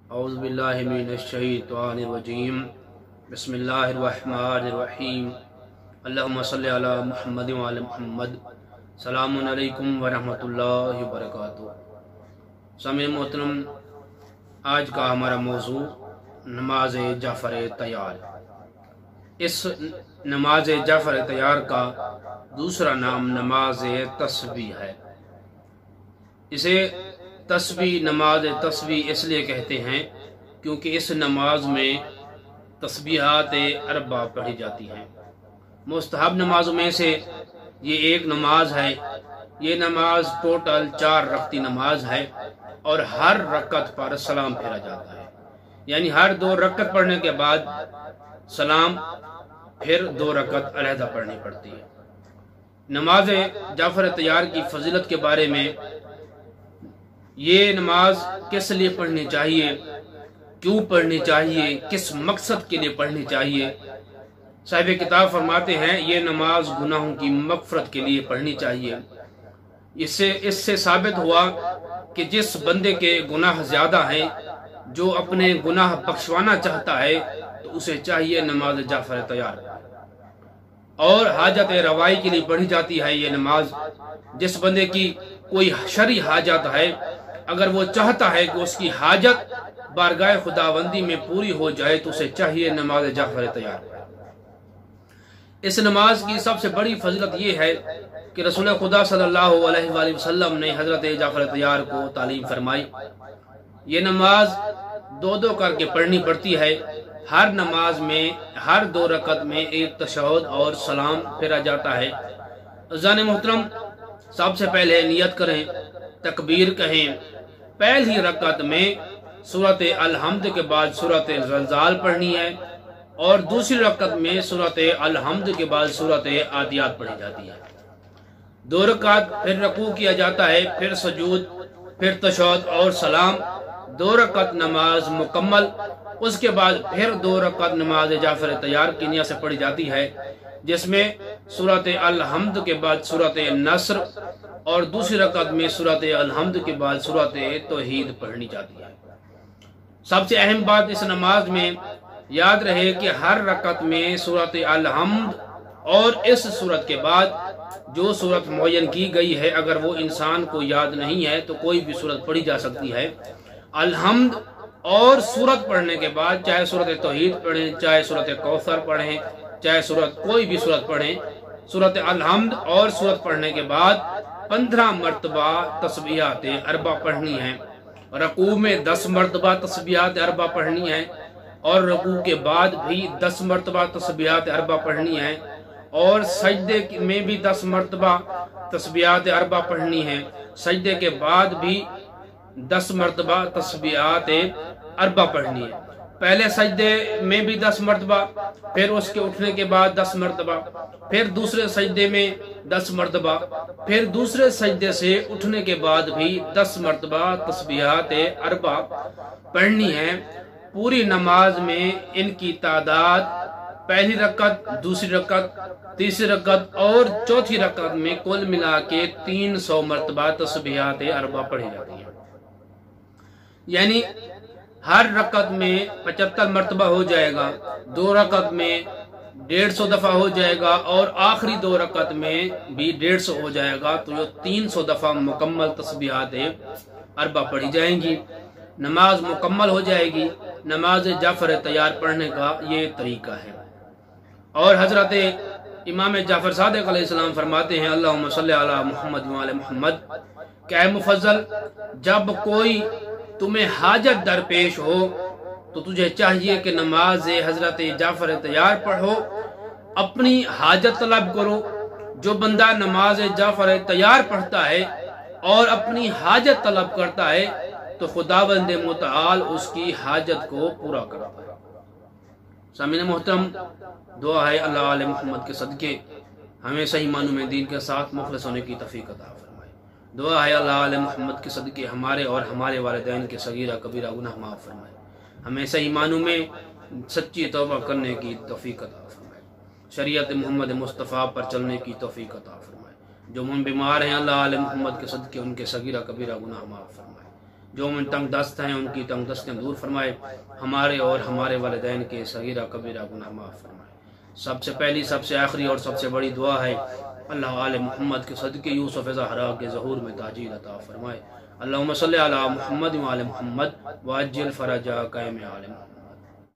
اعوذ باللہ من الشیطان الرجیم بسم اللہ الرحمن الرحیم اللہم صلی علی محمد وعلی محمد السلام علیکم ورحمۃ اللہ وبرکاتہ۔ سامعین محترم، آج کا ہمارا موضوع نماز جعفر تیار۔ اس نماز جعفر تیار کا دوسرا نام نماز تسبیح ہے۔ اسے نماز تسبیح اس لیے کہتے ہیں کیونکہ اس نماز میں تسبیحات اربع پڑھی جاتی ہیں۔ مستحب نمازوں میں سے یہ ایک نماز ہے۔ یہ نماز ٹوٹل 4 رکعتی نماز ہے اور ہر رکعت پر سلام پھیرا جاتا ہے، یعنی ہر 2 رکعت پڑھنے کے بعد سلام، پھر 2 رکعت علیحدہ پڑھنی پڑتی ہے۔ نماز جعفر تیار کی فضیلت کے بارے میں، یہ نماز کس لیے پڑھنی چاہیے، کیوں پڑھنی چاہیے، کس مقصد کے لیے پڑھنی چاہیے، صاحب کتاب فرماتے ہیں یہ نماز گناہوں کی مغفرت کے لیے پڑھنی چاہیے۔ اس سے ثابت ہوا کہ جس بندے کے گناہ زیادہ ہیں، جو اپنے گناہ بخشوانا چاہتا ہے، تو اسے چاہیے نماز جعفر تیار۔ اور حاجت روائی کے لیے پڑھی جاتی ہے یہ نماز۔ جس بندے کی کوئی شرعی حاجت ہے، اگر وہ چاہتا ہے کہ اس کی حاجت بارگاہ خداوندی میں پوری ہو جائے، تو اسے چاہیے نماز جعفر تیار۔ اس نماز کی سب سے بڑی فضیلت یہ ہے کہ رسول خدا صلی اللہ علیہ وآلہ وسلم نے حضرت جعفر تیار کو تعلیم فرمائی۔ یہ نماز 2 کر کے پڑھنی پڑتی ہے۔ ہر نماز میں ہر 2 رکعت میں ایک تشہد اور سلام پھیرا جاتا ہے۔ عزیزان محترم، سب سے پہلے نیت کریں، تکبیر کہیں۔ پہلی رکعت میں سورۃ الحمد کے بعد سورۃ زلزال پڑھنی ہے، اور دوسری رکعت میں سورۃ الحمد کے بعد سورۃ عادیات پڑھی جاتی ہے۔ 2 رکعت، پھر رکوع کیا جاتا ہے، پھر سجود، پھر تشہد اور سلام۔ 2 رکعت نماز مکمل۔ اس کے بعد پھر 2 رکعت نماز جعفر تیار کی نیت سے پڑھی جاتی ہے، جس میں سورۃ الحمد کے بعد سورۃ نصر اور دوسری رکعت میں سورۃ الحمد کے بعد سورۃ توحید پڑھنی جاتی ہے۔ سب سے اہم بات اس نماز میں یاد رہے کہ ہر رکعت میں سورۃ الحمد اور اس سورت کے بعد جو سورت معین کی گئی ہے، اگر وہ انسان کو یاد نہیں ہے تو کوئی بھی سورت پڑھی جا سکتی ہے۔ الحمد اور سورت پڑھنے کے بعد چاہے سورت توحید پڑھیں، چاہے سورت کوثر پڑھیں، چاہے کوئی بھی سورت پڑھیں، سورت الحمد اور سورت پڑھنے کے بعد 15 مرتبہ تسبیحات اربع پڑھنی ہیں۔ رکوع میں 10 مرتبہ تسبیحات اربع پڑھنی ہیں، اور رکوع کے بعد بھی 10 مرتبہ تسبیحات اربع پڑھنی ہیں، اور سجدے میں بھی 10 مرتبہ تسبیحات اربع پڑھنی ہیں۔ سجدے کے بعد بھی 10 مرتبہ تسبیحات اربع پڑھنی ہے۔ پہلے سجدے میں بھی 10 مرتبہ، پھر اس کے اٹھنے کے بعد 10 مرتبہ، پھر دوسرے سجدے میں 10 مرتبہ، پھر دوسرے سجدے سے اٹھنے کے بعد بھی 10 مرتبہ تسبیحات اربع پڑھنی ہے۔ پوری نماز میں ان کی تعداد پہلی رکعت، دوسری رکعت، تیسری رکعت اور چوتھی رکعت میں کل ملا کے 300 مرتبہ تسبیحات اربع پڑھی جاتی ہیں، یعنی ہر رکعت میں 75 مرتبہ ہو جائے گا، 2 رکعت میں 150 دفعہ ہو جائے گا، اور آخری 2 رکعت میں بھی 150 ہو جائے گا، تو یہ 300 دفعہ مکمل تسبیحات اربع پڑھی جائیں گی۔ نماز مکمل ہو جائے گی۔ نماز جعفر تیار پڑھنے کا یہ طریقہ ہے۔ اور حضرت امام جعفر صادق علیہ السلام فرماتے ہیں اللہم صلی علی محمد وعلی محمد، کہ اے مفضل، جب کوئی تمہیں حاجت درپیش ہو تو تجھے چاہیے کہ نماز حضرت جعفر تیار پڑھو، اپنی حاجت طلب کرو۔ جو بندہ نماز جعفر تیار پڑھتا ہے اور اپنی حاجت طلب کرتا ہے تو خداوند متعال اس کی حاجت کو پورا کرتا ہے۔ سامعین محترم، دعا ہے اللہ علیہ محمد کے صدقے ہمیں صحیح معنوں میں دین کے ساتھ مخلص ہونے کی توفیق عطا فرمائے۔ دعا ہے اللہ علیہ محمد کے صدقے ہمارے اور ہمارے والدین کے صغیرہ کبیرہ گناہ معاف فرمائے، ہمیں صحیح معنوں میں سچی توبہ کرنے کی توفیق عطا فرمائے، شریعت محمد مصطفیٰ پر چلنے کی توفیق عطا فرمائے۔ جو بیمار ہیں اللہ علیہ محمد کے صدقے ان کے صغیرہ کبیرہ گناہ معاف فرمائے۔ جو من تنگ دست ہیں ان کی تنگ دستیں دور فرمائے، ہمارے اور ہمارے والدین کے صغیرہ کبیرہ گناہ معاف فرمائے۔ سب سے پہلی، سب سے آخری اور سب سے بڑی دعا ہے، اللہ آل محمد کے صدقے یوسف زہرا کے ظہور میں تاجیل عطا فرمائے۔ اللہم صلی علی محمد و آل محمد وعجل فرجا قائم آل محمد۔